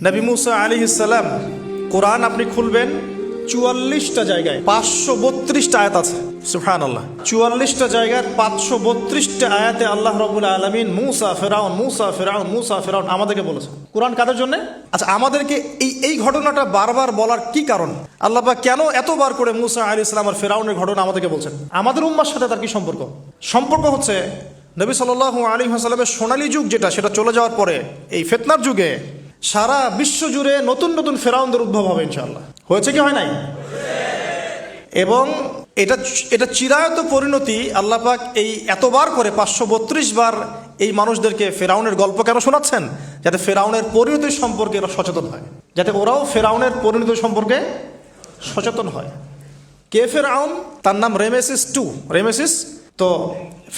নবী মুসা আলাইহিস সালাম, কোরআন আপনি খুলবেন ৪৪টা জায়গায় ৫৩২টা আয়াত আছে। সুবহানাল্লাহ, ৪৪টা জায়গার ৫৩২টা আয়াতে আল্লাহ রাব্বুল আলামিন মুসা ফেরাউন মুসা ফেরাউন মুসা ফেরাউন আমাদেরকে বলেছে। কোরআন কাদের জন্য? আচ্ছা, আমাদেরকে এই ঘটনাটা বারবার বলার কি কারণ? আল্লাহ পাক কেন এতবার করে মুসা আলাইহিস সালাম আর ফেরাউনের ঘটনা আমাদেরকে বলছেন? আমাদের উম্মার সাথে তার কি সম্পর্ক? সম্পর্ক হচ্ছে নবী সাল্লাল্লাহু আলাইহি ওয়াসাল্লামের সোনালী যুগ যেটা, সেটা চলে যাওয়ার পরে এই ফিতনার যুগে সারা বিশ্ব জুড়ে নতুন নতুন ফেরাউনদের উদ্ভব হবে ইনশাআল্লাহ। হয়েছে কি হয় নাই? এবং এটা চিরায়ত পরিণতি। আল্লাহ পাক এই এতবার করে ৫৩২ বার এই মানুষদেরকে ফেরাউনের গল্প কেন শোনাচ্ছেন? যাতে ফেরাউনের পরিণতি সম্পর্কে এরা সচেতন হয়, যাতে ওরাও ফেরাউনের পরিণতি সম্পর্কে সচেতন হয়। কে ফেরাউন? তার নাম রেমেসিস রেমেসিস। তো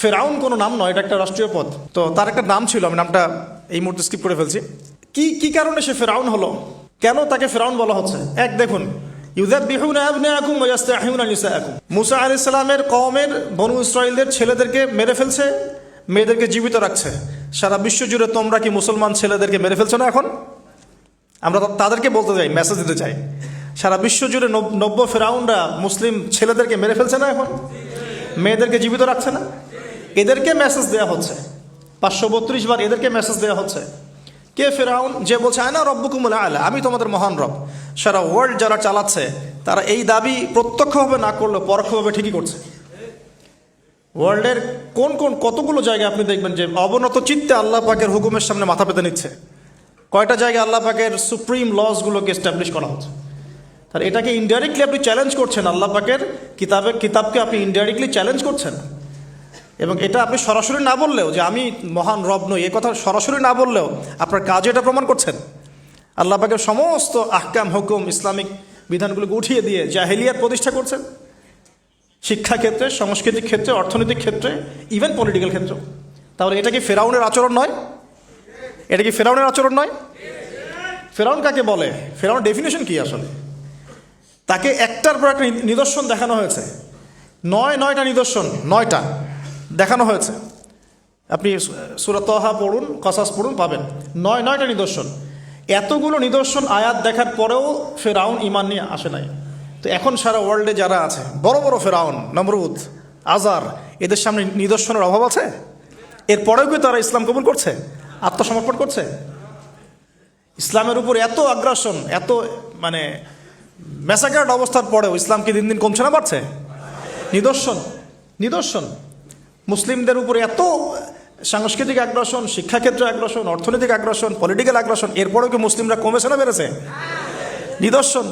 ফেরাউন কোনো নাম নয়, এটা একটা রাষ্ট্রীয় পদ। তো তার একটা নাম ছিল, আমি নামটা এই মুহূর্তে স্কিপ করে ফেলছি। কি কারণে সে ফেরাউন হলো? কেন তাকে ফেরাউন বলা হচ্ছে? এক দেখুন, ইউযাববিহুনা আবনাআকুম ওয়া ইস্তাহইউনা নিসাআকুম। মুসা আলাইহিস সালামের কওমের বনু ইসরাইলদের ছেলেদেরকে মেরে ফেলছে, মেয়েদেরকে জীবিত রাখছে। সারা বিশ্ব জুড়ে তোমরা কি মুসলমান ছেলেদেরকে মেরে ফেলছো না? এখন আমরা তাদেরকে বলতে চাই, মেসেজ দিতে চাই, সারা বিশ্ব জুড়ে নব্য ফেরাউনরা মুসলিম ছেলেদেরকে মেরে ফেলছে না? এখন মেয়েদেরকে জীবিত রাখছে না? এদেরকে মেসেজ দেওয়া হচ্ছে ৫৩২ বার, এদেরকে মেসেজ দেওয়া হচ্ছে। কে ফেরাউন? যে বলছে আনা রব্বুকুমুল আ'লা, আমি তোমাদের মহান রব। সারা ওয়ার্ল্ড যারা চালাচ্ছে তারা এই দাবি প্রত্যক্ষভাবে না করলেও পরোক্ষভাবে ঠিকই করছে। ওয়ার্ল্ডের কতগুলো জায়গায় আপনি দেখবেন যে অবনত চিত্তে আল্লাহ পাকের হুকুমের সামনে মাথা পেতে নিচ্ছে। কয়টা জায়গায় আল্লাহ পাকের সুপ্রিম লসগুলোকে এস্টাবলিশ করা হচ্ছে। তাহলে এটাকে ইনডাইরেক্টলি আপনি চ্যালেঞ্জ করছেন, আল্লাহ পাকের কিতাবকে আপনি ইনডাইরেক্টলি চ্যালেঞ্জ করছেন। এবং এটা আপনি সরাসরি না বললেও, যে আমি মহান রব নই, এ কথা সরাসরি না বললেও আপনার কাজে এটা প্রমাণ করছেন। আল্লাহ পাকের সমস্ত আহকাম হুকুম ইসলামিক বিধানগুলোকে উঠিয়ে দিয়ে জাহেলিয়াত প্রতিষ্ঠা করছেন, শিক্ষা ক্ষেত্রে, সাংস্কৃতিক ক্ষেত্রে, অর্থনৈতিক ক্ষেত্রে, ইভেন পলিটিক্যাল ক্ষেত্রে। তাহলে এটা কি ফেরাউনের আচরণ নয়? এটা কি ফেরাউনের আচরণ নয়? ফেরাউন কাকে বলে? ফেরাউনের ডেফিনেশন কি আসলে? তাকে একটার পর একটা নিদর্শন দেখানো হয়েছে। নয়টা নিদর্শন, 9টা দেখানো হয়েছে। আপনি সূরা তাহা পড়ুন, কসাস পড়ুন, পাবেন 9টা নিদর্শন। এতগুলো নিদর্শন আয়াত দেখার পরেও ফেরাউন ঈমান নিয়ে আসে নাই। তো এখন সারা ওয়ার্ল্ডে যারা আছে, বড় বড় ফেরাউন, নমরুদ, আজার, এদের সামনে নিদর্শনের অভাব আছে? এরপরেও কি তারা ইসলাম কবুল করছে, আত্মসমর্পণ করছে? ইসলামের উপর এত আগ্রাসন, এত ম্যাসাকার্ড অবস্থার পরেও ইসলাম কি দিন দিন কমছে না বাড়ছে? নিদর্শন। মুসলিমদের উপরে এত সাংস্কৃতিক আগ্রাসন, শিক্ষাক্ষেত্রে আগ্রাসন, অর্থনৈতিক আগ্রাসন, পলিটিক্যাল আগ্রাসন, এরপরেও কি মুসলিমরা কমেছে না বেড়েছে? নিদর্শন।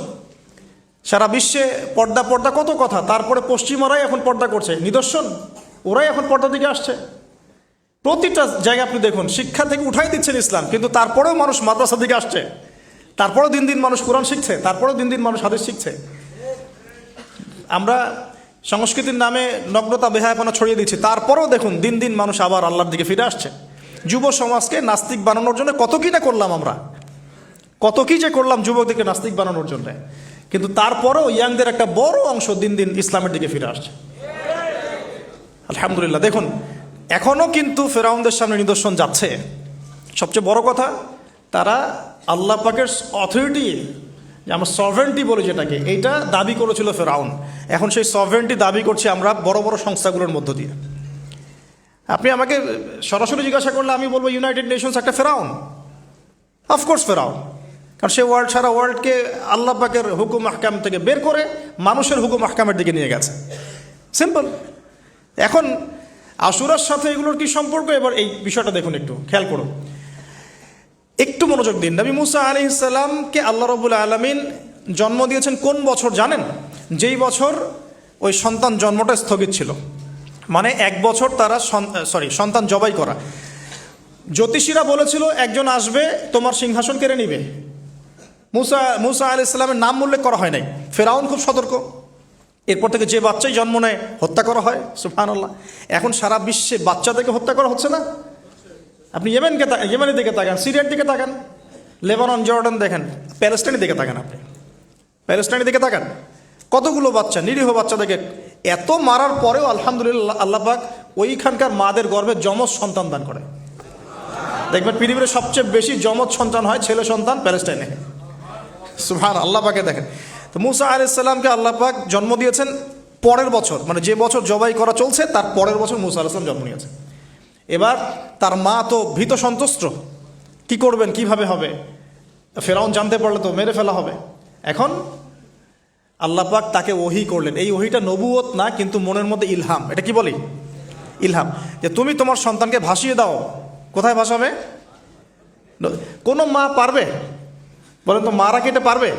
সারা বিশ্বে পর্দা কত কথা, তারপরে পশ্চিমারাই এখন পর্দা করছে। নিদর্শন, ওরাই এখন পর্দার দিকে আসছে। প্রতিটা জায়গায় আপনি দেখুন, শিক্ষা থেকে উঠাই দিচ্ছেন ইসলাম, কিন্তু তারপরেও মানুষ মাদ্রাসার দিকে আসছে, তারপরেও দিন দিন মানুষ কোরআন শিখছে, তারপরেও দিন দিন মানুষ হাদিস শিখছে। আমরা সংস্কৃতির নামে নগ্নতা বেহায়াপনা ছড়িয়ে দিচ্ছি, তারপরেও দেখুন দিন দিন মানুষ আবার আল্লাহর দিকে ফিরে আসছে। যুব সমাজকে নাস্তিক বানানোর জন্য কত কি না করলাম আমরা, কত কি যে করলাম যুবকদেরকে নাস্তিক বানানোর জন্য, কিন্তু তারপরেও ইয়াংদের একটা বড় অংশ দিন দিন ইসলামের দিকে ফিরে আসছে। আলহামদুলিল্লাহ। দেখুন, এখনও কিন্তু ফেরাউনদের সামনে নিদর্শন যাচ্ছে। সবচেয়ে বড় কথা, তারা আল্লাহ পাকের অথরিটি, যে আমরা সভরেন্টি বলি যেটাকে, এইটা দাবি করেছিল ফেরাউন। এখন সেই সভরেন্টি দাবি করছি আমরা বড় বড় সংস্থাগুলোর মধ্য দিয়ে। আপনি আমাকে সরাসরি জিজ্ঞাসা করলে আমি বলবো ইউনাইটেড নেশনস একটা ফেরাউন। অফকোর্স ফেরাউন, কারণ সে সারা ওয়ার্ল্ডকে আল্লাহ পাকের হুকুম আহকাম থেকে বের করে মানুষের হুকুম আহকামের দিকে নিয়ে গেছে। সিম্পল। এখন আশুরার সাথে এগুলোর কি সম্পর্ক? এবার এই বিষয়টা দেখুন, একটু খেয়াল করুন, একটু মনোযোগ দিন। নবী মুসা আলাইহিস সালামকে আল্লাহ রাব্বুল আলামিন জন্ম দিয়েছেন কোন বছর জানেন? যেই বছর ওই সন্তান জন্মটা স্থগিত ছিল, 1 বছর তারা সন্তান জবাই করা। জ্যোতিষীরা বলেছিল একজন আসবে তোমার সিংহাসন কেড়ে নিবে। মুসা আলাইহিস সালামের নাম উল্লেখ করা হয় নাই। ফেরাউন খুব সতর্ক, এরপর থেকে যে বাচ্চাই জন্ম নেয় হত্যা করা হয়। সুবহানাল্লাহ। এখন সারা বিশ্বে বাচ্চাদেরকে হত্যা করা হচ্ছে না? আপনি ইয়েমেনের দিকে তাকান, সিরিয়ার দিকে তাকান, লেবানন, জর্ডান দেখেন, প্যালেস্টাইনের দিকে তাকান, আপনি প্যালেস্টাইনের দিকে তাকান, কতগুলো বাচ্চা, নিরীহ বাচ্চাদেরকে এত মারার পরেও আলহামদুলিল্লাহ আল্লাহ পাক ওইখানকার মাদের গর্ভে যমজ সন্তান দান করে। দেখবেন পৃথিবীর সবচেয়ে বেশি যমজ সন্তান হয় ছেলে সন্তান প্যালেস্টাইনে। সুবহান আল্লাহ পাকে দেখেন। তো মুসা আলাইহিস সালামকে আল্লাহ পাক জন্ম দিয়েছেন পরের বছর, মানে যে বছর জবাই করা চলছে তার পরের বছর মুসা আলাইহিস সালাম জন্ম নিয়েছে। এবার তার মা তো ভীত সন্ত্রস্ত, কি করবেন, কিভাবে হবে, ফেরাউন জানতে পারলে তো মেরে ফেলা হবে। এখন আল্লাহ পাক তাকে ওহী করলেন। এই ওহীটা নবুয়ত না, কিন্তু মনের মধ্যে ইলহাম। এটা কি বলি? ইলহাম। যে তুমি তোমার সন্তানকে ভাসিয়ে দাও। কোথায় ভাসাবে? কোনো মা পারবে? বলেন তো, মারা কি এটা পারবে?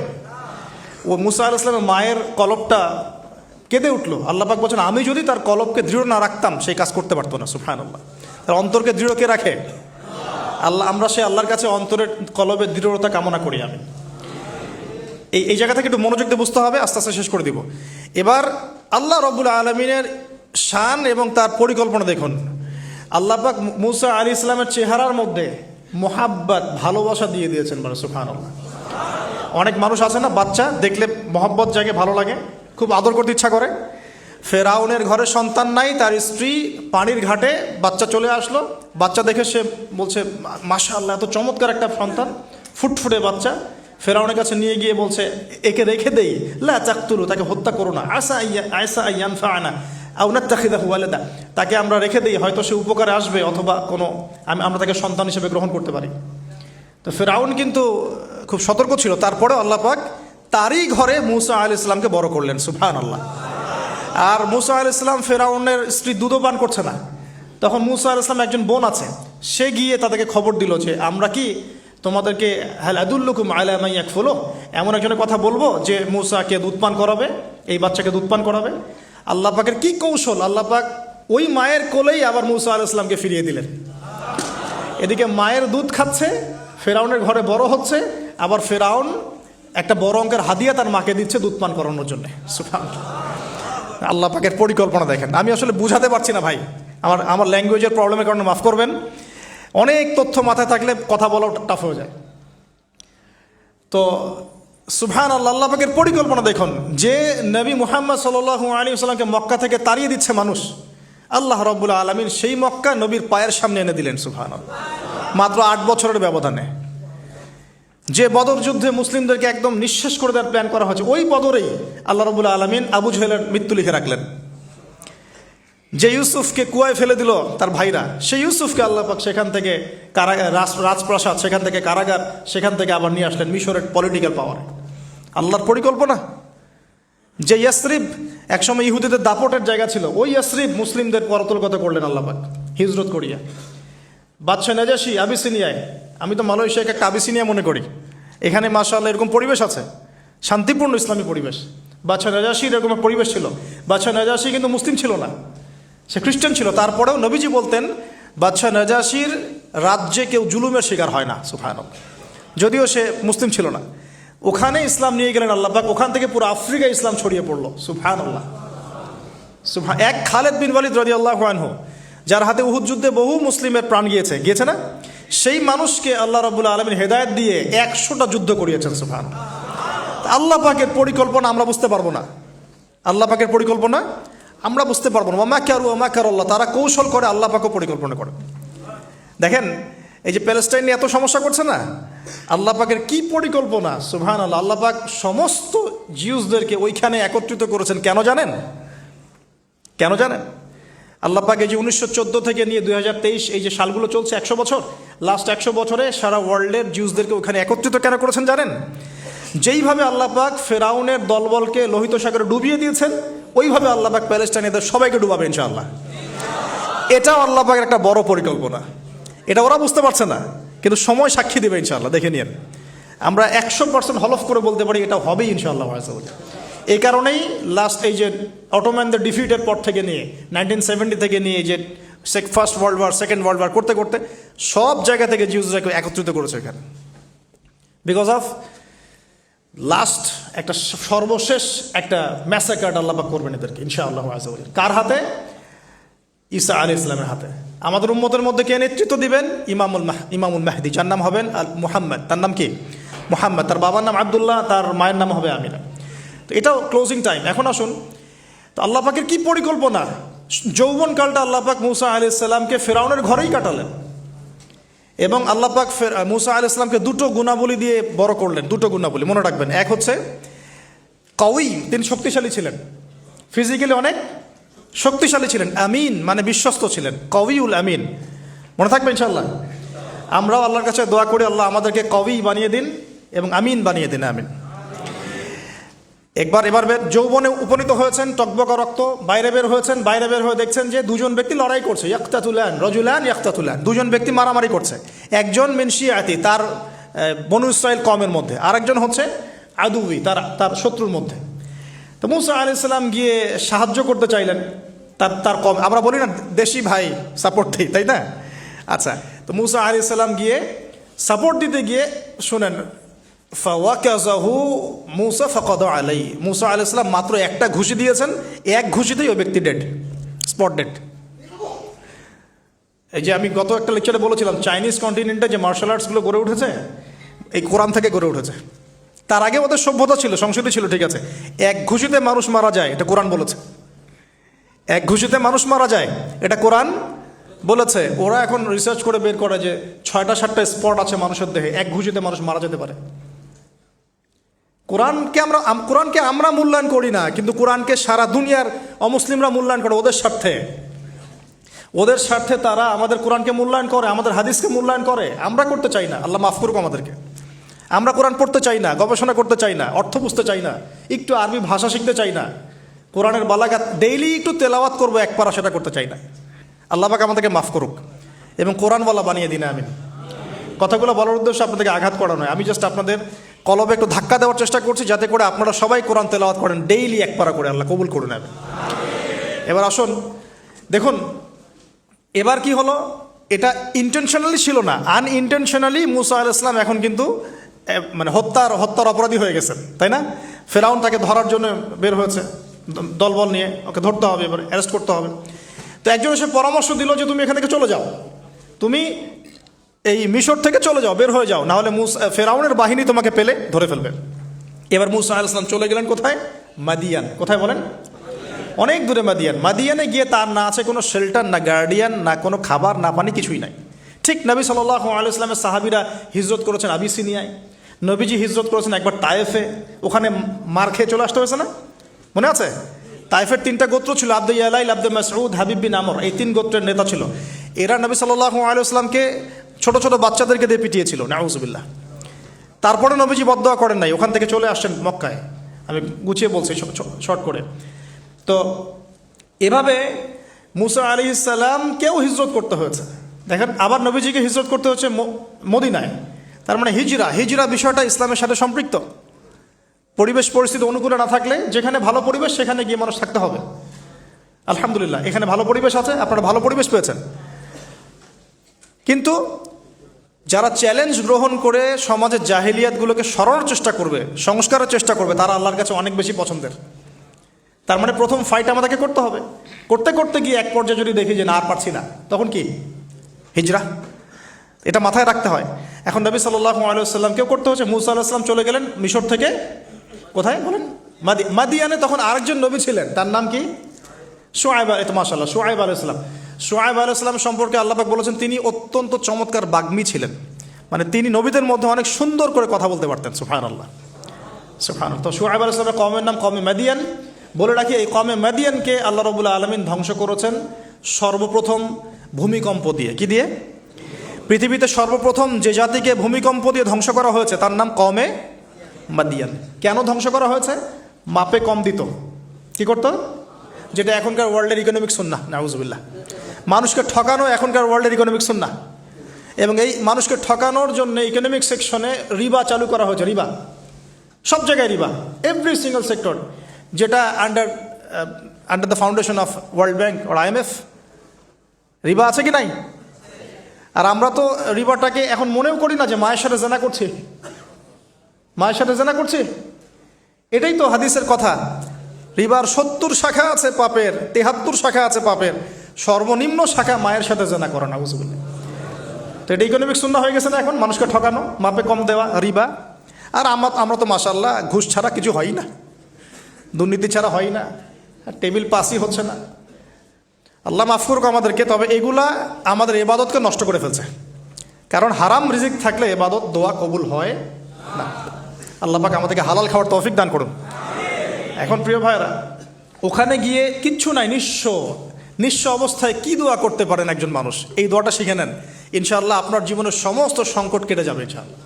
ও মুসা আলাইহিস সালামের মায়ের কলবটা কেঁদে উঠলো। আল্লাহ পাক বলছেন, আমি যদি তার কলবকে দৃঢ় না রাখতাম সেই কাজ করতে পারতো না। সুবহানাল্লাহ। তার অন্তরকে দৃঢ় কে রাখে? আল্লাহ। আমরা সে আল্লাহর কাছে অন্তরের কলবের দৃঢ়তা কামনা করি। আমি এই জায়গা থেকে একটু মনোযোগ দিয়ে বুঝতে হবে, আস্তে আস্তে শেষ করে দিব। এবার আল্লাহ রাব্বুল আলামিনের শান এবং তার পরিকল্পনা দেখুন। আল্লাহ পাক মুসা আলাইহিস সালামের চেহারার মধ্যে মোহাব্বত, ভালোবাসা দিয়ে দিয়েছেন। মানে সুবহানাল্লাহ। অনেক মানুষ আছে না, বাচ্চা দেখলে মহব্বত জাগে, ভালো লাগে, খুব আদর করতে ইচ্ছা করে। ফেরাউনের ঘরে সন্তান নাই, তার স্ত্রী পানির ঘাটে বাচ্চা চলে আসলো। বাচ্চা দেখে সে বলছে, মাশাআল্লাহ, এত চমৎকার একটা সন্তান, ফুটফুটে বাচ্চা। ফেরাউনের কাছে নিয়ে গিয়ে বলছে, একে রেখে দেই, লা তাকতুলু, তাকে হত্যা করো না, আয়সা ইয়ানফাআনা আও নাত্তাখিযাহু ওয়ালাদা, তাকে আমরা রেখে দেই, হয়তো সে উপকারে আসবে, অথবা কোনো আমরা তাকে সন্তান হিসেবে গ্রহণ করতে পারি। তো ফেরাউন কিন্তু খুব সতর্ক ছিল। তারপরে আল্লাহ পাক তারই ঘরে মুসা আলাইহিস সালামকে বড় করলেন। সুবহানাল্লাহ। আর মুসা আলাইহিস সালাম, ফেরাউনের স্ত্রী দুধও পান করছে না। তখন মুসা আলাইহিস সালাম একজন বোন আছে, সে গিয়ে তাদেরকে খবর দিল যে আমরা কি তোমাদেরকে হাল আদুল্লুকুম আলা মান ইয়াকফুলু, এমন একজনের কথা বলবো যে মুসাকে দুধ পান করাবে, এই বাচ্চাকে দুধ পান করাবে। আল্লাহ পাকের কি কৌশল! আল্লাহ পাক ওই মায়ের কোলেই আবার মুসা আলাইহিস সালামকে ফিরিয়ে দিলেন। এদিকে মায়ের দুধ খাচ্ছে, ফেরাউনের ঘরে বড় হচ্ছে, আবার ফেরাউন একটা বড় অঙ্কের হাদিয়া তার মাকে দিচ্ছে দুধ পান করানোর জন্য। সুবহানাল্লাহ। আল্লাহ পাকের পরিকল্পনা দেখেন। আমি আসলে বুঝাতে পারছি না ভাই, আমার ল্যাঙ্গুয়েজের প্রবলেমের কারণে মাফ করবেন। অনেক তথ্য মাথায় থাকলে কথা বলাও টাফ হয়ে যায়। তো সুবহানাল্লাহ, আল্লাহ পাকের পরিকল্পনা দেখুন। যে নবী মুহাম্মদ সাল্লাল্লাহু আলাইহি ওয়াসাল্লামকে মক্কা থেকে তাড়িয়ে দিচ্ছে মানুষ, আল্লাহ রাব্বুল আলামিন সেই মক্কা নবীর পায়ের সামনে এনে দিলেন। সুবহানাল্লাহ। মাত্র 8 বছরের ব্যবধানে। যে বদর যুদ্ধে মুসলিমদেরকে একদম নিঃশেষ করে দেওয়ার প্ল্যান করা হয়েছে, ওই বদরেই আল্লাহ রাব্বুল আলামিন আবু জেহেলের মৃত্যু লিখে রাখলেন। যে ইউসুফকে কুয়ায় ফেলে দিল তার ভাইরা, সেই ইউসুফকে আল্লাহ পাক সেখান থেকে রাজপ্রাসাদ, সেখান থেকে কারাগার, সেখান থেকে আবার নিয়ে আসলেন মিশরের পলিটিক্যাল পাওয়ারে। আল্লাহর পরিকল্পনা। যে ইয়াসরিব একসময় ইহুদিদের দাপটের জায়গা ছিল, ওই ইয়াসরিব মুসলিমদের পরতলগত করলেন আল্লাহ পাক হিজরত করিয়া। বাদশাহ নাজাশি আবিসিনিয়ায়, আমি তো মালয়েশিয়াকে একটা আবিসিনিয়া মনে করি, এখানে মাশাআল্লাহ এরকম পরিবেশ আছে, শান্তিপূর্ণ ইসলামী পরিবেশ। বাদশাহ নাজাশির এরকম পরিবেশ ছিল। বাদশাহ নাজাশি কিন্তু মুসলিম ছিল না, সে খ্রিস্টান ছিল। তারপরেও নবীজি বলতেন, বাদশাহ নাজাশির রাজ্যে কেউ জুলুমের শিকার হয় না। সুবহানাল্লাহ। যদিও সে মুসলিম ছিল না, ওখানে ইসলাম নিয়ে গেলেন আল্লাহ পাক। ওখান থেকে পুরো আফ্রিকা ইসলাম ছড়িয়ে পড়লো। সুবহানাল্লাহ। এক খালেদ বিন ওয়ালিদ রাদিয়াল্লাহু আনহু, যার হাতে উহুদ যুদ্ধে বহু মুসলিমের প্রাণ গিয়েছে না, সেই মানুষকে আল্লাহ রাব্বুল আলামিন হেদায়েত দিয়ে 100টা যুদ্ধ করিয়েছেন। সুবহানাল্লাহ। আল্লাহ পাকের পরিকল্পনা আমরা বুঝতে পারবো না। আল্লাহ পাকের পরিকল্পনা আমরা বুঝতে পারবো না। মাকারু ওয়া মাকারাল্লাহ, তারা কৌশল করে, আল্লাহ পাকও পরিকল্পনা করে। দেখেন, এই যে প্যালেস্টাইন নিয়ে এত সমস্যা করছে না, আল্লাহ পাকের কি পরিকল্পনা! সুবহানাল্লাহ। আল্লাহ পাক সমস্ত জিউসদেরকে ওইখানে একত্রিত করেছেন। কেন জানেন? কেন জানেন? আল্লাহ পাক এই যে 1914 থেকে নিয়ে 2023 এই যে সালগুলো চলছে, 100 বছর, লাস্ট 100 বছরে সারা ওয়ার্ল্ডের জিউসদেরকে ওখানে একত্রিত কেন করেছেন জানেন? যেইভাবে আল্লাহ পাক ফেরাউনের দলবলকে লোহিত সাগরে ডুবিয়ে দিয়েছেন, ওইভাবে আল্লাহ পাক প্যালেস্টাইনিদের সবাইকে ডুবাবে ইনশাআল্লাহ। এটাও আল্লাহ পাকের একটা বড় পরিকল্পনা। এটা ওরা বুঝতে পারছে না, কিন্তু সময় সাক্ষী দেবে ইনশাআল্লাহ। দেখে নিন, আমরা 100% হলফ করে বলতে পারি এটা হবেই ইনশাআল্লাহ। এই কারণেই লাস্ট এই যে অটোম্যানদের ডিফিটের পর থেকে নিয়ে 1970 থেকে নিয়ে যে first world war, second world war করতে করতে সব জায়গা থেকে জিউসদেরকে একত্রিত করেছে এখানে। বিকজ অফ লাস্ট একটা সর্বশেষ একটা ম্যাসাকার আল্লাহ পাক করবেন এদেরকে ইনশাআল্লাহ। কার হাতে? ঈসা আলাইহিস সালামের হাতে। আমাদের উম্মতের মধ্যে কে নেতৃত্ব দিবেন? ইমামুল মাহদি, যার নাম হবেন মুহাম্মদ। তার নাম কি? মুহাম্মদ। তার বাবার নাম আব্দুল্লাহ, তার মায়ের নাম হবে আমিনা। তো এটাও ক্লোজিং টাইম। এখন আসুন, তো আল্লাহ পাকের কি পরিকল্পনা! যৌবনকালটা আল্লাহ পাক মুসা আলাইহিস সালামকে ফেরাউনের ঘরেই কাটালেন। এবং আল্লাহ পাক মুসা আলাইহিস সালামকে দুটো গুণাবলী দিয়ে বড় করলেন। দুটো গুণাবলী মনে রাখবেন। এক হচ্ছে কওয়ী, তিনি শক্তিশালী ছিলেন, ফিজিক্যালি অনেক শক্তিশালী ছিলেন। আমিন মানে বিশ্বস্ত ছিলেন, কওয়ীউল আমিন। মনে থাকবে ইনশাআল্লাহ। আমরাও আল্লাহর কাছে দোয়া করি, আল্লাহ আমাদেরকে কওয়ী বানিয়ে দিন এবং আমিন বানিয়ে দিন, আমিন। এবার যৌবনে উপনীত হয়েছেন, টকবকা রক্ত, বাইরে বের হয়েছেন। বাইরে বের হয়ে দেখছেন যে দুজন ব্যক্তি লড়াই করছে, ইয়াক্তাতুলান রজুলান ইয়াক্তাতুলান, দুজন ব্যক্তি মারামারি করছে। একজন মিন শিয়াতি, তার বনু ইসরাইল কওমের মধ্যে, আরেকজন হচ্ছে আদুবি, তার শত্রুর মধ্যে। তো মুসা আলাইহিস সালাম গিয়ে সাহায্য করতে চাইলেন তার কম। আমরা বলি না দেশি ভাই সাপোর্ট দিই, তাই না? আচ্ছা, তো মুসা আলাইহিস সালাম গিয়ে সাপোর্ট দিতে গিয়ে শুনেন, ফাওয়াকাযাহু মুসা ফাকাদা আলাইহি, মুসা আলাইহিস সালাম মাত্র একটা ঘুষি দিয়েছেন, এক ঘুষিতেই ওই ব্যক্তি ডেড, স্পট ডেড। এই যে আমি গত একটা লেকচারে বলেছিলাম, চাইনিজ কন্টিনেন্টে যে মার্শাল আর্টসগুলো গড়ে উঠেছে এই কোরআন থেকে গড়ে উঠেছে। তার আগে ওদের সভ্যতা ছিল, সংস্কৃতি ছিল, ঠিক আছে। এক ঘুষিতে মানুষ মারা যায়, এটা কোরআন বলেছে। এক ঘুষিতে মানুষ মারা যায়, এটা কোরআন বলেছে। ওরা এখন রিসার্চ করে বের করে যে 6টা-7টা স্পট আছে মানুষের দেহে, এক ঘুষিতে মানুষ মারা যেতে পারে। কোরআনকে আমরা মূল্যায়ন করি না, কিন্তু কোরআনকে সারা দুনিয়ার অমুসলিমরা মূল্যায়ন করে ওদের স্বার্থে তারা আমাদের কোরআনকে মূল্যায়ন করে, আমাদের হাদিসকে মূল্যায়ন করে। আমরা করতে চাই না, আল্লাহ মাফ করুক আমাদেরকে। আমরা কোরআন পড়তে চাই না, গবেষণা করতে চাই না, অর্থ বুঝতে চাই না, একটু আরবি ভাষা শিখতে চাই না, কোরআনের বালাগাত ডেইলি একটু তেলাওয়াত করবো এক পারা, সেটা করতে চাই না। আল্লাহ পাক আমাদেরকে মাফ করুক এবং কোরআনওয়ালা বানিয়ে দিন, আমিন। কথাগুলো বলার উদ্দেশ্য আপনাদেরকে আঘাত করা নয়, আমি জাস্ট আপনাদের কলবে একটু ধাক্কা দেওয়ার চেষ্টা করছি, যাতে করে আপনারা সবাই কোরআন তেলাওয়াত করেন ডেইলি এক পারা করে। আল্লাহ কবুল করে নেবেন। এবার আসুন দেখুন, এবার কি হলো, এটা ইন্টেনশনালি ছিল না, আনইনটেনশনালি মুসা আলাইহিস সালাম এখন কিন্তু মানে হত্যার অপরাধী হয়ে গেছেন, তাই না? ফেরাউন তাকে ধরার জন্য বের হয়েছে দলবল নিয়ে, ওকে ধরতে হবে, এবার অ্যারেস্ট করতে হবে। তো একজন এসে পরামর্শ দিল যে তুমি এখান থেকে চলে যাও, তুমি এই মিশর থেকে চলে যাও, বের হয়ে যাও, নাহলে ফেরাউনের বাহিনী তোমাকে পেলে ধরে ফেলবে। এবার মুসা আলাইহিস সালাম চলে গেলেন কোথায়? মাদিয়ান। কোথায় বলেন? অনেক দূরে মাদিয়ান। মাদিয়ানে গিয়ে তার না আছে কোনো শেল্টার, না গার্ডিয়ান, না কোনো খাবার, না পানি, কিছুই নাই। ঠিক নবী সাল্লাল্লাহু আলাইহি ওয়াসাল্লামের সাহাবীরা হিজরত করেছেন আবিসিনিয়ায়, নবীজি হিজরত করেছেন একবার তায়েফে, ওখানে মার খেয়ে চলে আসতে হয়েছে না? মনে আছে? তায়েফের 3টা গোত্র ছিল, আব্দে ইয়ালাইল, আব্দে মাসউদ, হাবিব বিন আমর, এই 3 গোত্রের নেতা ছিল। এরা নবী সাল্লাল্লাহু আলাইহি ওয়াসাল্লামকে ছোট ছোট বাচ্চাদেরকে দিয়ে পিটিয়েছিল, নাউজুবিল্লাহ। তারপরে নবীজি বদদোয়া করেন নাই, ওখান থেকে চলে আসছেন মক্কায়। আমি গুছিয়ে বলছি শর্ট করে। তো এভাবে মুসা আলাইহিস সালামকেও হিজরত করতে হয়েছে। দেখেন, আবার নবীজিকে হিজরত করতে হচ্ছে মদিনায়। তার মানে হিজরা বিষয়টা ইসলামের সাথে সম্পৃক্ত। পরিবেশ পরিস্থিতি অনুকূলে না থাকলে, যেখানে ভালো পরিবেশ সেখানে গিয়ে মানুষ থাকতে হবে। আলহামদুলিল্লাহ, এখানে ভালো পরিবেশ আছে, আপনারা ভালো পরিবেশ পেয়েছেন। কিন্তু যারা চ্যালেঞ্জ গ্রহণ করে সমাজের জাহিলিয়াতগুলোকে সরানোর চেষ্টা করবে, সংস্কারের চেষ্টা করবে, তারা আল্লাহর কাছে অনেক বেশি পছন্দের। তার মানে প্রথম ফাইট আমাদেরকে করতে হবে। করতে করতে গিয়ে এক পর্যায়ে যদি দেখি যে না আর পারছি না, তখন কি? হিজরা। এটা মাথায় রাখতে হয়। এখন নবী সাল্লাল্লাহু আলাইহি ওয়াসাল্লামকেও করতে হচ্ছে। মুসা আলাইহিস সালাম চলে গেলেন মিশর থেকে কোথায় বলেন? মাদিয়ানে। তখন আরেকজন নবী ছিলেন, তার নাম কি? শুআয়ব। এটা মাশাআল্লাহ, শুআয়ব আলাইহিস সালাম। শুআয়ব আলাইহিস সালাম সম্পর্কে আল্লাহ পাক বলেছেন তিনি অত্যন্ত চমৎকার বাগ্মী ছিলেন। মানে তিনি নবীদের মধ্যে অনেক সুন্দর করে কথা বলতে পারতেন। সুবহানাল্লাহ, সুবহানাল্লাহ। তো শুআয়ব আলাইহিস সালামের কওমের নাম কওমে মাদিয়ান। বলে রাখি, এই কওমে মাদিয়ানকে আল্লাহ রাব্বুল আলামিন ধ্বংস করেছেন সর্বপ্রথম ভূমিকম্প দিয়ে। কি দিয়ে? পৃথিবীতে সর্বপ্রথম যে জাতিকে ভূমিকম্প দিয়ে ধ্বংস করা হয়েছে তার নাম কওমে মাদিয়ান। কেন ধ্বংস করা হয়েছে? মাপে কম দিত। কি করতো? যেটা এখনকার ওয়ার্ল্ডের ইকোনমিক সুন্নাহ, নাউজুবিল্লাহ। মানুষকে ঠকানো এখনকার ওয়ার্ল্ডের ইকোনমিক সুন্নাহ। এবং এই মানুষকে ঠকানোর জন্য ইকোনমিক সেকশনে রিবা চালু করা হয়েছে। রিবা, সব জায়গায় রিবা, এভরি সিঙ্গল সেক্টর, যেটা under the foundation of World Bank আর IMF। রিবা আছে কি নাই? আর আমরা তো রিবাটাকে এখন মনেও করি না যে মায়ের সাথে জেনা করছি, মায়ের সাথে জেনা করছি। এটাই তো হাদিসের কথা। রিবার 70 শাখা আছে পাপের, 73 শাখা আছে পাপের, সর্বনিম্ন শাখা মায়ের সাথে জেনা করা, নাউজুবিল্লাহ। তো এটা ইকোনমিক সুন্নাহ হয়ে গেছে না এখন? মানুষকে ঠকানো, মাপে কম দেওয়া, রিবা। আর আমরা তো মাশাআল্লাহ ঘুষ ছাড়া কিছু হয় না, দুর্নীতি ছাড়া হয় না, টেবিল পাসই হচ্ছে না। আল্লাহ মাফ করুক আমাদেরকে। তবে এগুলা আমাদের ইবাদতকে নষ্ট করে ফেলছে। কারণ হারাম রিজিক থাকলে ইবাদত দোয়া কবুল হয় না। আল্লাহ পাক আমাদেরকে হালাল খাওয়ার তৌফিক দান করুন। এখন প্রিয় ভাইরা, ওখানে গিয়ে কিচ্ছু নাই, নিঃস্ব অবস্থায় কি দোয়া করতে পারেন একজন মানুষ, এই দোয়াটা শিখে নেন, ইনশাআল্লাহ আপনার জীবনের সমস্ত সংকট কেটে যাবে ইনশাআল্লাহ।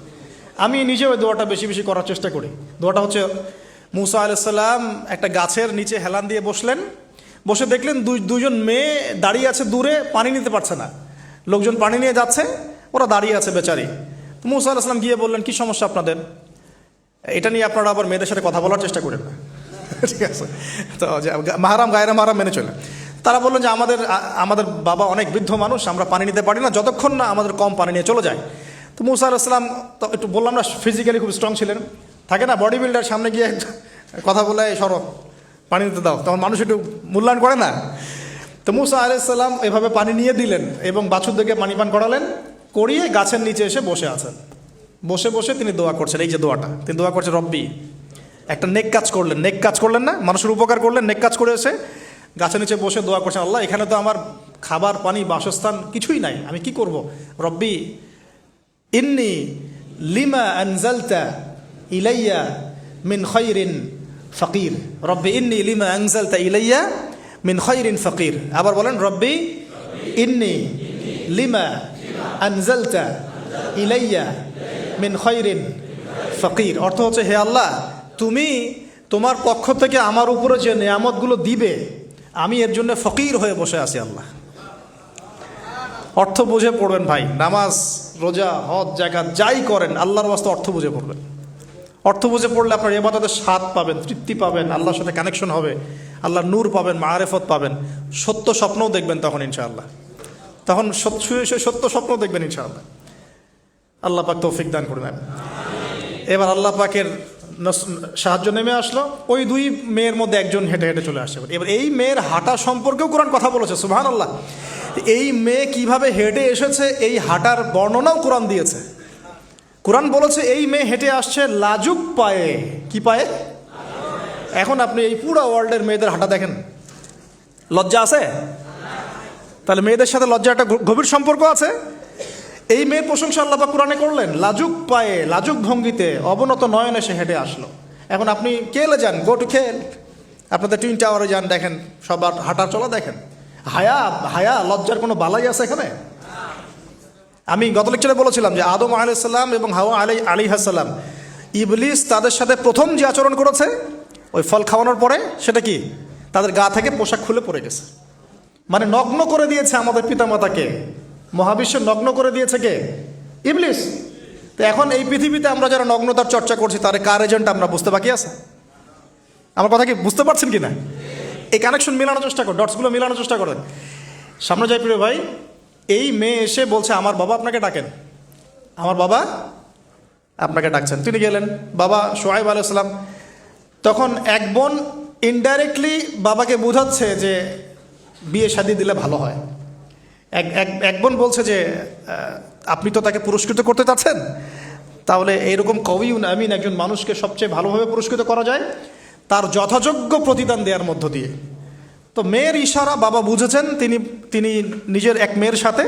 আমি নিজেও ওই দোয়াটা বেশি বেশি করার চেষ্টা করি। দোয়াটা হচ্ছে, মুসা আলাইহিস সালাম একটা গাছের নিচে হেলান দিয়ে বসলেন, বসে দেখলেন দুইজন মেয়ে দাঁড়িয়ে আছে দূরে, পানি নিতে পারছে না, লোকজন পানি নিয়ে যাচ্ছে, ওরা দাঁড়িয়ে আছে বেচারি। তো মুসা আলাইহিস সালাম গিয়ে বললেন, কি সমস্যা আপনাদের? এটা নিয়ে আপনারা আবার মেয়েদের সাথে কথা বলার চেষ্টা করেন না, ঠিক আছে? তো মাহারাম গায়রা মাহারাম মেনে চলে। তারা বললেন যে আমাদের বাবা অনেক বৃদ্ধ মানুষ, আমরা পানি নিতে পারি না যতক্ষণ না আমাদের কম পানি নিয়ে চলে যায়। তো মুসা আলাইহিস সালাম তো একটু বললাম না, ফিজিক্যালি খুব স্ট্রং ছিলেন, থাকে না বডি বিল্ডার, সামনে গিয়ে কথা বলে সরব পানি নিতে দাও, তখন মানুষ একটু মূল্যায়ন করে না। তো মুসা আলাইহিস সালাম এভাবে পানি নিয়ে দিলেন এবং বাছুরদেরকে পানি পান করালেন, করিয়ে গাছের নিচে এসে বসে আছেন। বসে বসে তিনি দোয়া করছেন, এই যে দোয়াটা তিনি দোয়া করছেন, রব্বি, একটা নেক কাজ করলেন না, মানুষের উপকার করলেন, নেক কাজ করে এসে গাছের নিচে বসে দোয়া করছেন, আল্লাহ এখানে তো আমার খাবার পানি বাসস্থান কিছুই নাই, আমি কি করব? রব্বি ইন্নি লিমা আনজালতা ইলাইয়া মিন খায়রিন ফাকির, রব্বি ইন্নি লিমা আনজালতা ইলাইয়া মিন খায়রিন ফাকির। আবার বলেন, রব্বি ইন্নি লিমা আনজালতা ইলাইয়া মিন খায়রিন ফাকির। অর্থ হচ্ছে, হে আল্লাহ, তুমি তোমার পক্ষ থেকে আমার উপরে যে নিয়ামতগুলো দিবে, আমি এর জন্য ফকির হয়ে বসে আছি আল্লাহ। অর্থ বুঝে পড়বেন ভাই, নামাজ রোজা হজ জাকাত যাই করেন আল্লাহর ওয়াস্তে অর্থ বুঝে পড়বেন। অর্থ বুঝে পড়লে আপনার ইবাদতের স্বাদ পাবেন, তৃপ্তি পাবেন, আল্লাহর সাথে কানেকশন হবে, আল্লাহর নূর পাবেন, মাআরিফত পাবেন, সত্য স্বপ্নও দেখবেন তখন ইনশাআল্লাহ, তখন সত্য স্বপ্ন দেখবেন ইনশাআল্লাহ। আল্লাহ পাক তৌফিক দান করবেন। এবার আল্লাহ পাকের সাহায্য নেমে আসলো, ওই দুই মেয়ের মধ্যে একজন হেঁটে হেঁটে চলে আসছে। এবার এই মেয়ের হাঁটা সম্পর্কেও কোরআন কথা বলেছে, সুবহানাল্লাহ। এই মেয়ে কিভাবে হেঁটে এসেছে এই হাঁটার বর্ণনাও কোরআন দিয়েছে। কোরআন বলেছে এই মেয়ে হেঁটে আসছে লাজুক পায়ে। কি পায়ে? এখন আপনি এই পুরো ওয়ার্ল্ডের মেয়েদের হাঁটা দেখেন, লজ্জা আছে? তাহলে মেয়েদের সাথে লজ্জা একটা গভীর সম্পর্ক আছে। এই মেয়ের প্রশংসা আল্লাহ পাক কোরআনে করলেন, লাজুক পায়ে লাজুক ভঙ্গিতে অবনত নয়নে সে হেঁটে আসলো। এখন আপনি কেলে যান, গো টু খেল, আপনাদের টুইন টাওয়ারে যান, দেখেন সবার হাঁটার চলা দেখেন। হায়া লজ্জার কোনো বালাই আছে এখানে? আমি গত লেকচারে বলেছিলাম যে আদম আলাইহিস সালাম এবং হাওয়া আলাইহিস সালাম, ইবলিস তাদের সাথে প্রথম যে আচরণ করেছে ওই ফল খাওয়ানোর পরে, সেটা কি? তাদের গা থেকে পোশাক খুলে পড়ে গেছে, মানে নগ্ন করে দিয়েছে আমাদের পিতামাতাকে, মহাবিশ্ব নগ্ন করে দিয়েছে কে? ইবলিস। তো এখন এই পৃথিবীতে আমরা যারা নগ্নতার চর্চা করছি, তার কার এজেন্ট আমরা বুঝতে বাকি আছে? আমার কথা কি বুঝতে পারছেন কি না? এই কানেকশন মেলানোর চেষ্টা করেন, ডটসগুলো মেলানোর চেষ্টা করেন। সামনে যাই প্রিয় ভাই, এই মেয়ে এসে বলছে, আমার বাবা আপনাকে ডাকেন, আমার বাবা আপনাকে ডাকছেন। তিনি গেলেন, বাবা শুআয়ব আলাইহিস সালাম। তখন এক বোন ইনডাইরেক্টলি বাবাকে বোঝাচ্ছে যে বিয়ে শাদী দিলে ভালো হয়। এক বোন বলছে যে আপনি তো তাকে পুরস্কৃত করতে চাচ্ছেন, তাহলে এইরকম কওয়িউন আমিন একজন মানুষকে সবচেয়ে ভালোভাবে পুরস্কৃত করা যায় তার যথাযোগ্য প্রতিদান দেওয়ার মধ্য দিয়ে। তো মেয়ের ইশারা বাবা বুঝেছেন, তিনি নিজের এক মেয়ের সাথে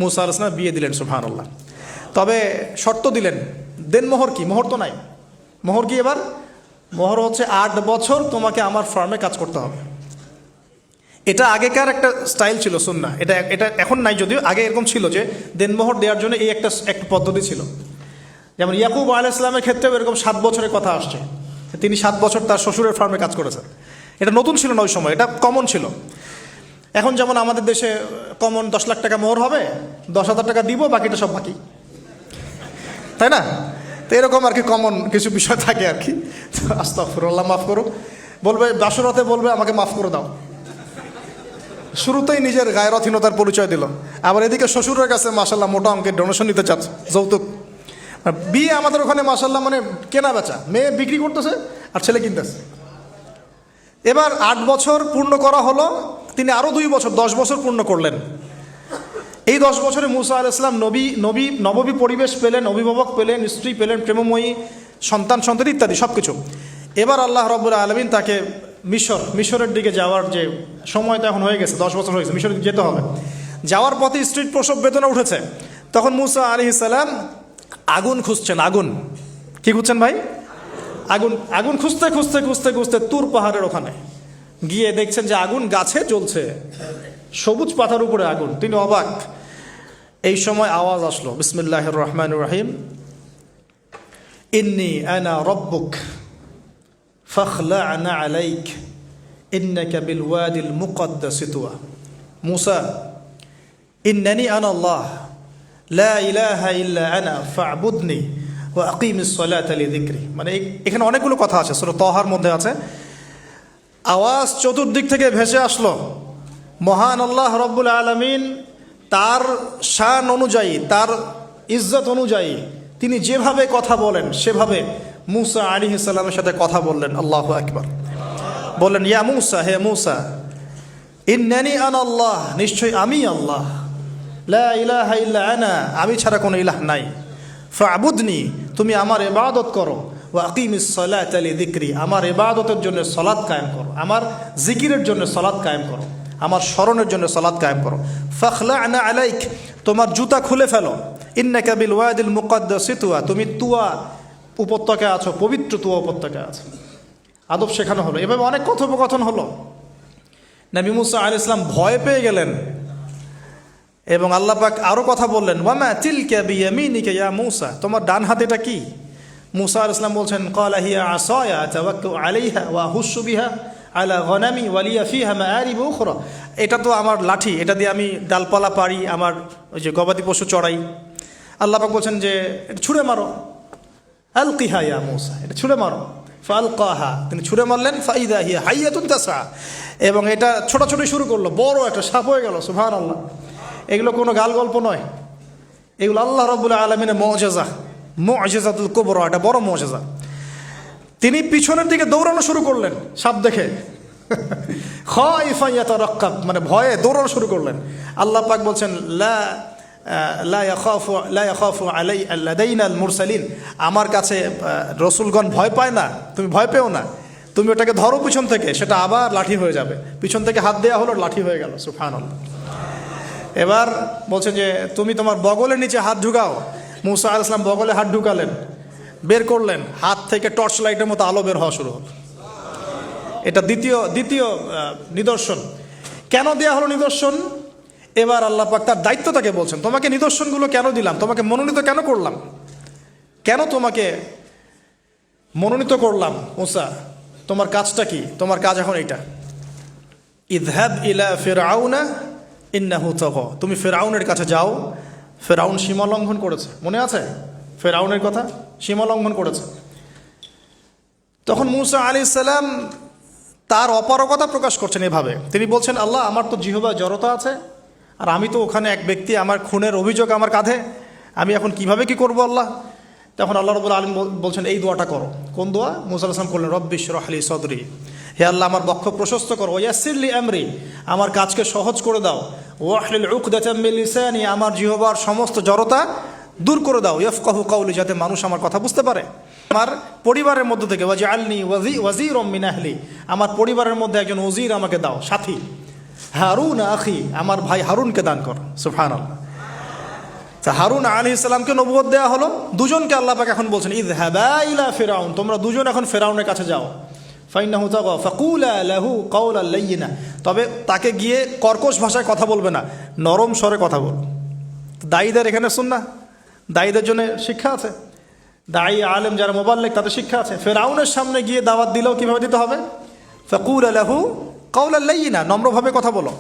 মুসা আলাইহিস সালাম বিয়ে দিলেন, সুবহানাল্লাহ। তবে শর্ত দিলেন, দেনমোহর কি? মোহর তো নাই। মোহর কি? এবার মোহর হচ্ছে 8 বছর তোমাকে আমার ফার্মে কাজ করতে হবে। এটা আগেকার একটা স্টাইল ছিল, সুন্নাহ। এটা এখন নাই, যদিও আগে এরকম ছিল যে দেনমোহর দেওয়ার জন্য এই একটা পদ্ধতি ছিল। যেমন ইয়াকুব আলাইহিস সালামের ক্ষেত্রেও এরকম 7 বছরের কথা আসছে, তিনি 7 বছর তার শ্বশুরের ফার্মে কাজ করেছেন। এটা নতুন ছিল না ওই সময়, এটা কমন ছিল। এখন যেমন আমাদের দেশে কমন 10 লাখ টাকা মোহর হবে, 10,000 টাকা দিব, বাকিটা সব বাকি, তাই না? তো এরকম আর কি কমন কিছু বিষয় থাকে আর কি। আস্তাগফিরুল্লাহ, মাফ করো, বলবে বাসরাতে, বলবে আমাকে মাফ করে দাও। শুরুতেই নিজের গায়রথহীনতার পরিচয় দিল। আবার এদিকে শ্বশুরের কাছে মাশাল্লাহ মোটা অঙ্কের ডোনেশন নিতে চাচ্ছে, যৌতুক। বিয়ে আমাদের ওখানে মাশাল্লাহ মানে কেনা বেচা, মেয়ে বিক্রি করতেছে আর ছেলে কিনতেছে। এবার 8 বছর পূর্ণ করা হলো, তিনি আরও 2 বছর 10 বছর পূর্ণ করলেন। এই 10 বছরে মুসা আলাইহিস সালাম নববী পরিবেশ পেলেন, অভিভাবক পেলেন, স্ত্রী পেলেন, প্রেমময়ী সন্তান ইত্যাদি সব কিছু। এবার আল্লাহ রাব্বুল আলামিন তাকে মিশরের দিকে যাওয়ার যে সময় তো এখন হয়ে গেছে, 10 বছর হয়ে গেছে, মিশরে যেতে হবে। যাওয়ার পথে স্ত্রীর প্রসব বেদনা উঠেছে, তখন মুসা আলাইহিস সালাম আগুন খুঁজছেন। আগুন কি খুঁজছেন ভাই? আগুন। আগুন খুঁজতে খুঁজতে খুঁজতে খুঁজতে তুর পাহাড়ের ওখানে গিয়ে দেখছেন যে আগুন গাছে জ্বলছে, সবুজ পাতার উপরে আগুন। তিনি অবাক। এই সময় আওয়াজ আসলো, বিসমিল্লাহির রহমানির রহিম, ইন্নী আনা রব্বুক ফাখলা'না আলাইক ইন্নাকা বিল ওয়াদিল মুকদ্দাসি তুয়া। মুসা, ইন্নানি আনা আল্লাহ লা ইলাহা ইল্লা আনা ফা'বুদনি ওয়া আকিমিস সালাতা লিযিকরি। মানে এখানে অনেকগুলো কথা আছে, সূরা তাহার মধ্যে আছে। আওয়াজ চতুর্দিক থেকে ভেসে আসলো। মহান আল্লাহ রব্বুল আলামিন তার শান অনুযায়ী, তার ইজ্জত অনুযায়ী তিনি যেভাবে কথা বলেন সেভাবে মুসা আলাইহিস সালামের সাথে কথা বললেন। আল্লাহু আকবার। বললেন, ইয়া মুসা, হে মুসা, ইন্নানি আনা আল্লাহ, নিশ্চয় আমি আল্লাহ, লা ইলাহা ইল্লা আনা, আমি ছাড়া কোনো ইলাহ নাই, ফা'বুদনি, তুমি আমার ইবাদত করো, ওয়া আকিমিস সালাতা লিযিকরি, আমার ইবাদতের জন্য সালাত কায়েম করো, আমার জিকিরের জন্য সালাত কায়েম করো, আমার স্মরণের জন্য সালাত কায়েম করো। ফাখলা'না আলাইক, তোমার জুতা খুলে ফেলো, ইন্নাকা বিল ওয়াদিল মুকদ্দাসি তুয়া, তুমি তুয়া উপত্যকায় আছো, পবিত্র তুয়া উপত্যকায় আছো। আদব শেখানো হলো। এভাবে অনেক কথোপকথন হলো। নবী মুসা আলাইহিস সালাম ভয় পেয়ে গেলেন এবং আল্লাহ পাক আরো কথা বললেন, ওয়ামা তিলকা বিয়ামিনিকা ইয়া মুসা, তোমার ডান হাতে এটা কি? মুসা আলাইহিস সালাম বলছেন, ক্বালা হিয়া আসায়া আতাওয়াক্কাউ আলাইহা ওয়া আহুশু বিহা আলা গনামি ওয়া লিয়া ফিহা মাআরিবু উখরা, এটা তো আমার লাঠি, এটা দিয়ে আমি ডালপালা পারি, আমার ওই যে গবাদি পশু চড়াই। আল্লাহ পাক বলছেন যে এটা ছুঁড়ে মারো, আলকিহা ইয়া মুসা, এটা ছুঁড়ে মারো। ফালকাহা, তিনি ছুঁড়ে মারলেন, ফাইদা হিয়া হাইয়াতুন তাসা, এবং এটা ছোটাছুটি শুরু করলো, বড় একটা সাপ হয়ে গেল। সুবহানাল্লাহ। এগুলো কোনো গাল গল্প নয়, এগুলো আল্লাহ রাব্বুল আলামিনের মুআজিজা, মুআজিজাতুল কুবরা, এটা বড় মুআজিজা। তিনি পিছনের দিকে দৌড়ানো শুরু করলেন সাপ দেখে, খাইফা ইয়াতারাক্কাব, মানে ভয়ে দৌড়ানো শুরু করলেন। আল্লাহ পাক বলছেন, লা ইয়াখাফু লাদাইনাল মুরসালিন, আমার কাছে রসুলগণ ভয় পায় না, তুমি ভয় পেও না, তুমি ওটাকে ধরো পিছন থেকে, সেটা আবার লাঠি হয়ে যাবে। পিছন থেকে হাত দেওয়া হলো, লাঠি হয়ে গেল। সুবহানাল্লাহ। এবার বলছেন যে তুমি তোমার বগলের নিচে হাত ঢুকাও। মুসা আলাইহিস সালাম বগলে হাত ঢুকালেন, বের করলেন, হাত থেকে টর্চ লাইটের মতো আলো বের হওয়া শুরু হলো। এটা দ্বিতীয় নিদর্শন। কেন দেয়া হলো নিদর্শন? এবার আল্লাহ পাক তার দায়িত্বটাকে বলছেন, তোমাকে নিদর্শনগুলো কেন দিলাম, তোমাকে মনোনীত কেন করলাম, কেন তোমাকে মনোনীত করলাম মুসা, তোমার কাজটা কি? তোমার কাজ এখন এটা, ইযহাব ইলা ফিরআউনা ইন্নাহু তাগা, তুমি ফিরআউনের কাছে যাও। ফিরআউন সীমা লঙ্ঘন করেছে, মনে আছে ফিরআউনের কথা? সীমা লঙ্ঘন করেছে। তখন মুসা আলাইহিস সালাম তার অপারগতা প্রকাশ করছেন এভাবে। তিনি বলছেন, আল্লাহ, আমার তো জিহ্বায় জড়তা আছে, আর আমি তো ওখানে এক ব্যক্তি, আমার খুনের অভিযোগ আমার কাঁধে, আমি এখন কিভাবে কি করব আল্লাহ? তখন আল্লাহ রাব্বুল আলামিন বলছেন, এই দোয়াটা করো। কোন দোয়া? মুসা আলাইহিস সালাম করলেন, রব্বি ইশরাহ লি সাদরি, হে আল্লাহ আমার বক্ষ প্রশস্ত করো, ওয়াসসির লি আমরি, আমার কাজকে সহজ করে দাও, ওয়াহলিল উকদাতাম মিন লিসানি, আমার জিহ্বার সমস্ত জড়তা দূর করে দাও, ইয়াফকাহু কাওলি, যাতে মানুষ আমার কথা বুঝতে পারে। আমার পরিবারের মধ্য থেকে ওয়াজআলনি ওয়াজিরাম মিন আহলি, আমার পরিবারের মধ্যে একজন ওজির আমাকে দাও, সাথী। হারুন আখি, আমার ভাই হারুনকে দান কর। সুবহানাল্লাহ। তা হারুন আলাইহিস সালামকে নবুয়ত দেওয়া হলো, দুজনকে আল্লাহ পাক এখন বলছেন, ইযহাবা ইলা ফিরআউন, তোমরা দুজন এখন ফিরআউনের কাছে যাও। ফাইন্নাহু তাগা ফাকুলা লাহু কাওলাল লাইয়িনা, তবে তাকে গিয়ে কর্কশ ভাষায় কথা বলবে না, নরম স্বরে কথা বল। দায়ীদের এখানে সুন্নাহ, দায়ীদের জন্য শিক্ষা আছে, দায়ী আলেম যারা মুবাল্লিগ তাদের শিক্ষা আছে। ফিরআউনের সামনে গিয়ে দাওয়াত দিলেও কিভাবে দিতে হবে? ফাকুলা লাহু কাওলাল লাইয়িনা, নম্রভাবে কথা বলো।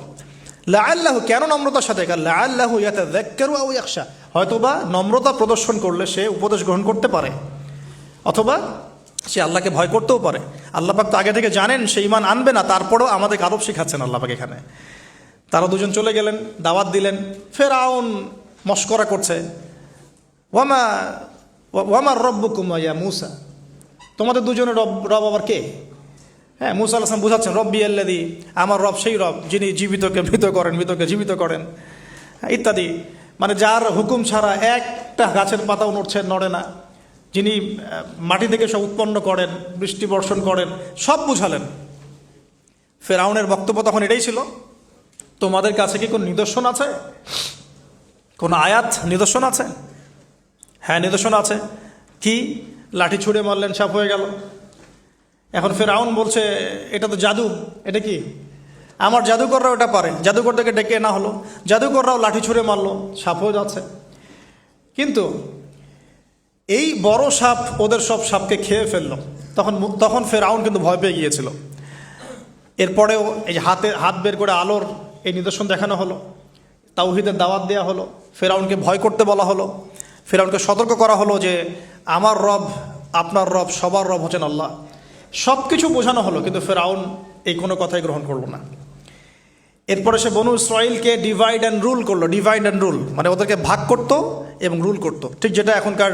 লাআল্লাহু, কেন নম্রতার সাথে? লাআল্লাহু ইয়াতাযাক্কারু আও ইয়াখশা, হয়তোবা নম্রতা প্রদর্শন করলে সে উপদেশ গ্রহণ করতে পারে, অথবা সে আল্লাহকে ভয় করতেও পারে। আল্লাহ পাক তো আগে থেকে জানেন সে ঈমান আনবে না, তারপরেও আমাদের আদব শিখাচ্ছেন আল্লাহ পাক এখানে। তারা দুজন চলে গেলেন, দাওয়াত দিলেন। ফিরআউন মশকরা করছে, ওয়ামা রব্বুকুম ইয়া মুসা, তোমাদের দুজনের রব আবার কে? হ্যাঁ, মুসা আলাইহিস সালাম বুঝাচ্ছেন, রব্বি আল্লাযী, আমার রব সেই রব যিনি জীবিতকে মৃত করেন, মৃতকে জীবিত করেন, ইত্যাদি। মানে যার হুকুম ছাড়া একটা গাছের পাতাও নড়ে না, যিনি মাটি থেকে সব উৎপন্ন করেন, বৃষ্টি বর্ষণ করেন, সব বুঝালেন। ফিরআউনের বক্তব্য তখন এটাই ছিল, তোমাদের কাছে কি কোনো নিদর্শন আছে? কোনো আয়াত নিদর্শন আছে? হ্যাঁ, নিদর্শন আছে। কি? লাঠি ছুঁড়ে মারলেন, সাপ হয়ে গেল। এখন ফেরাউন বলছে এটা তো জাদু, এটা কি? আমার জাদুকররাও এটা পারে, জাদুকরদেরকে ডেকে না হলো, জাদুকররাও লাঠি ছুঁড়ে মারলো, সাপ হয়ে যাচ্ছে। কিন্তু এই বড় সাপ ওদের সব সাপকে খেয়ে ফেললো। তখন ফেরাউন কিন্তু ভয় পেয়ে গিয়েছিল। এরপরেও এই যে হাত বের করে আলোর এই নিদর্শন দেখানো হলো, তাওহীদের দাওয়াত দেওয়া হলো, ফেরাউনকে ভয় করতে বলা হলো, ফেরাউনকে সতর্ক করা হলো যে আমার রব, আপনার রব, সবার রব হচ্ছেন আল্লাহ। সব কিছু বোঝানো হলো, কিন্তু ফেরাউন এই কোনো কথাই গ্রহণ করলো না। এরপরে সে বনু ইসরাইলকে ডিভাইড অ্যান্ড রুল করলো। ডিভাইড অ্যান্ড রুল মানে ওদেরকে ভাগ করতো এবং রুল করতো, ঠিক যেটা এখনকার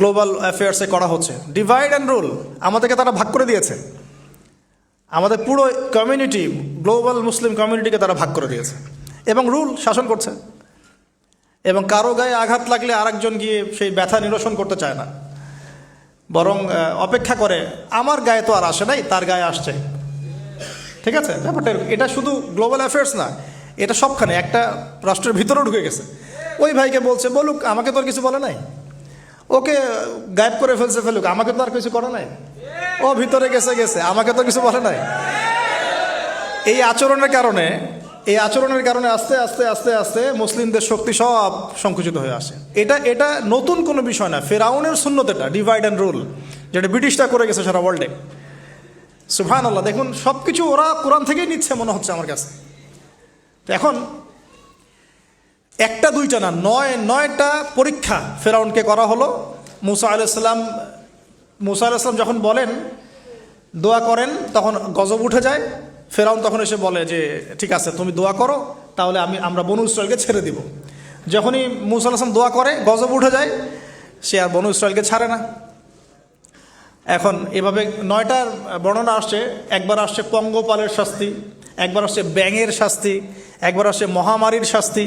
গ্লোবাল অ্যাফেয়ার্সে করা হচ্ছে। ডিভাইড অ্যান্ড রুল, আমাদেরকে তারা ভাগ করে দিয়েছে। আমাদের পুরো কমিউনিটি, গ্লোবাল মুসলিম কমিউনিটিকে তারা ভাগ করে দিয়েছে এবং রুল, শাসন করছে। এবং কারো গায়ে আঘাত লাগলে আরেকজন গিয়ে সেই ব্যথা নিরসন করতে চায় না, বরং অপেক্ষা করে আমার গায়ে তো আর আসে নাই, তার গায়ে আসছে। ঠিক আছে, ব্যাপারটা এটা শুধু গ্লোবাল অ্যাফেয়ার্স না, এটা সবখানে, একটা রাষ্ট্রের ভিতরেও ঢুকে গেছে। ওই ভাইকে বলছে বলুক, আমাকে তো আর কিছু বলে নাই, ওকে গায়েব করে ফেলুক, আমাকে তো আর কিছু করে নাই, ও ভিতরে গেছে, আমাকে তো কিছু বলে নাই। এই আচরণের কারণে আস্তে আস্তে আস্তে আস্তে মুসলিমদের শক্তি সব সংকুচিত হয়ে আসে। এটা নতুন কোনো বিষয় না, ফেরাউনের সুন্নত এটা, ডিভাইড অ্যান্ড রুল, যেটা ব্রিটিশরা করে গেছে সারা ওয়ার্ল্ডে। সুবহানাল্লাহ, দেখুন সব কিছু ওরা কোরআন থেকেই নিচ্ছে মনে হচ্ছে আমার কাছে। তো এখন একটা দুইটা না, নয়টা পরীক্ষা ফেরাউনকে করা হলো। মুসা আলাইহিস সালাম যখন বলেন দোয়া করেন, তখন গজব উঠে যায়। ফেরাউন তখন এসে বলে যে ঠিক আছে, তুমি দোয়া করো, তাহলে আমরা বনু ইসরাইলকে ছেড়ে দিব। যখনই মুসা আলাইহিস সালাম দোয়া করে, গজব উঠে যায়, সে আর বনু ইসরাইলকে ছাড়ে না। এখন এভাবে 9টার বর্ণনা আসছে। একবার আসছে পঙ্গপালের শাস্তি, একবার আসছে ব্যাঙের শাস্তি, একবার আসছে মহামারীর শাস্তি,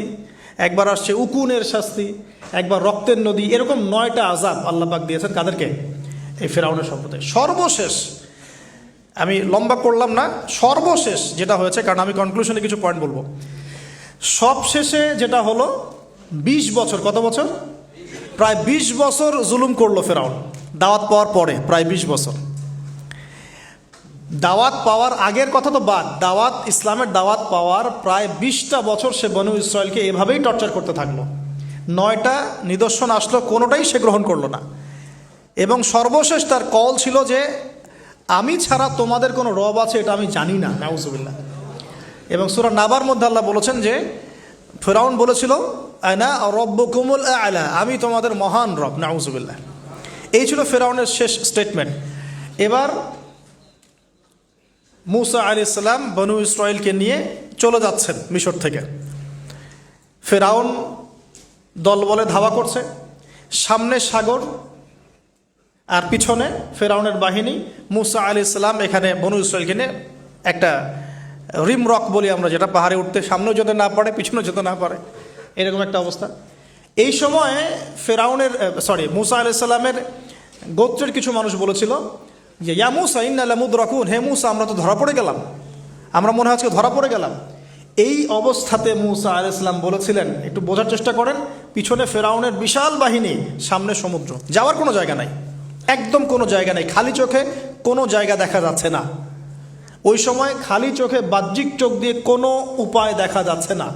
একবার আসছে উকুনের শাস্তি, একবার রক্তের নদী। এরকম 9টা আযাব আল্লাহ পাক দিয়েছেন কাদেরকে? এই ফেরাউনের সম্প্রদায়। সর্বশেষ, আমি লম্বা করলাম না, সর্বশেষ যেটা হয়েছে, কারণ আমি কনক্লুশনে কিছু পয়েন্ট বলবো। সবশেষে যেটা হলো 20 বছর, কত বছর? প্রায় 20 বছর জুলুম করলো ফেরাউন দাওয়াত পাওয়ার পরে। প্রায় 20 বছর। দাওয়াত পাওয়ার আগের কথা তো বাদ, ইসলামের দাওয়াত পাওয়ার প্রায় 20টা বছর সে বনু ইসরাইলকে এভাবেই টর্চার করতে থাকলো। 9টা নিদর্শন আসলো, কোনোটাই সে গ্রহণ করলো না। এবং সর্বশেষ তার কল ছিল যে আমি ছাড়া তোমাদের কোনো রব আছে এটা আমি জানি না, নাউজুবিল্লাহ। এবং সূরা নাবার মধ্যে আল্লাহ বলেছেন যে ফেরাউন বলেছিল আনা রব্বুকুমুল আ'লা, আমি তোমাদের মহান রব, নাউজুবিল্লাহ। এই ছিল ফেরাউনের শেষ স্টেটমেন্ট। এবার মুসা আলাইহিস সালাম বনু ইসরাইলকে নিয়ে চলে যাচ্ছেন মিশর থেকে। ফেরাউন দলবলে ধাওয়া করছে, সামনে সাগর আর পিছনে ফেরাউনের বাহিনী। মুসা আলাইহিস সালাম এখানে বনু ইসরাইলকে নিয়ে একটা রিম রক বলি আমরা, যেটা পাহাড়ে উঠতে সামনেও যেতে না পারে, পিছনেও যেতে না পারে, এরকম একটা অবস্থা। এই সময় মুসা আলাইহিস সালামের গোত্রের কিছু মানুষ বলেছিল যে ইয়া মুসা ইন্না লামুদরাকুন, হে মুসা আমরা তো ধরা পড়ে গেলাম, আমরা মনে হয় আজকে ধরা পড়ে গেলাম। এই অবস্থাতে মুসা আলাইহিস সালাম বলেছিলেন, একটু বোঝার চেষ্টা করেন, পিছনে ফেরাউনের বিশাল বাহিনী, সামনে সমুদ্র, যাওয়ার কোনো জায়গা নাই, একদম কোনো জায়গা নেই, খালি চোখে কোনো জায়গা দেখা যাচ্ছে না। ওই সময় খালি চোখে, বাহ্যিক চোখ দিয়ে কোনো উপায় দেখা যাচ্ছে না।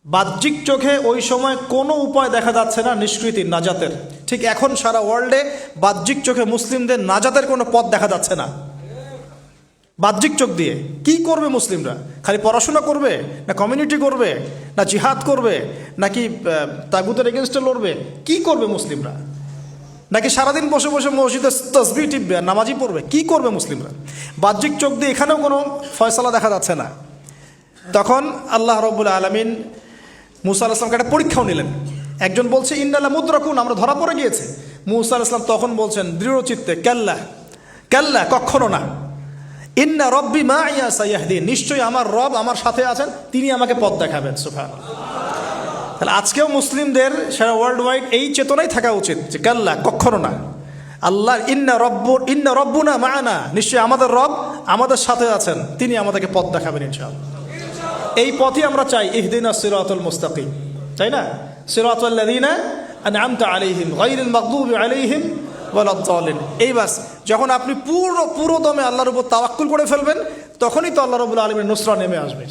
বাহ্যিক চোখে ওই সময় কোনো উপায় দেখা যাচ্ছে না নিষ্কৃতির, নাজাতের। ঠিক এখন সারা ওয়ার্ল্ডে বাহ্যিক চোখে মুসলিমদের নাজাতের কোনো পথ দেখা যাচ্ছে না। বাহ্যিক চোখ দিয়ে কি করবে মুসলিমরা? খালি পড়াশোনা করবে, না কমিউনিটি করবে, না জিহাদ করবে, নাকি তাগুতের এগেনস্টে লড়বে? কি করবে মুসলিমরা? নাকি সারাদিন বসে বসে মসজিদে তাসবিহ টিপবে আর নামাজি পড়বে? কি করবে মুসলিমরা? বাহ্যিক চোখ দিয়ে এখানেও কোনো ফয়সালা দেখা যাচ্ছে না। তখন আল্লাহ রাব্বুল আলামিন মুসা আলাইহিস সালামকে একটা পরীক্ষাও নিলেন। একজন বলছে ইন্না লামুদরাকুন, আমরা ধরা পড়ে গিয়েছে। মুসা আলাইহিস সালাম তখন বলছেন দৃঢ় চিত্তে, কাল্লা কাল্লা, কখনো না, ইন্না রব্বি মাইয়া সাইয়াহদিন, নিশ্চয়ই আমার রব আমার সাথে আছেন, তিনি আমাকে পথ দেখাবেন। সুবহানাল্লাহ। তাহলে আজকেও মুসলিমদের সারা ওয়ার্ল্ড ওয়াইড এই চেতনাই থাকা উচিত যে কাল্লা, কখনো না। আল্লাহ ইন্না রব্বুনা মা'ানা, নিশ্চয়ই আমাদের রব আমাদের সাথে আছেন, তিনি আমাদেরকে পথ দেখাবেন ইনশাআল্লাহ। এই পথে আমরা চাই ইহদিনাস সিরাতাল মুস্তাকিম, তাই না? সিরাতাল লাযিনা আনআমতা আলাইহিম গায়রিল মাগদুবি আলাইহিম ওয়ালাদ-দাল্লিন। এই বাস যখন আপনি পুরো দমে আল্লাহর উপর তাওয়াক্কুল করে ফেলবেন, তখনই তো আল্লাহ রাব্বুল আলামিনের নুসরা নেমে আসবে।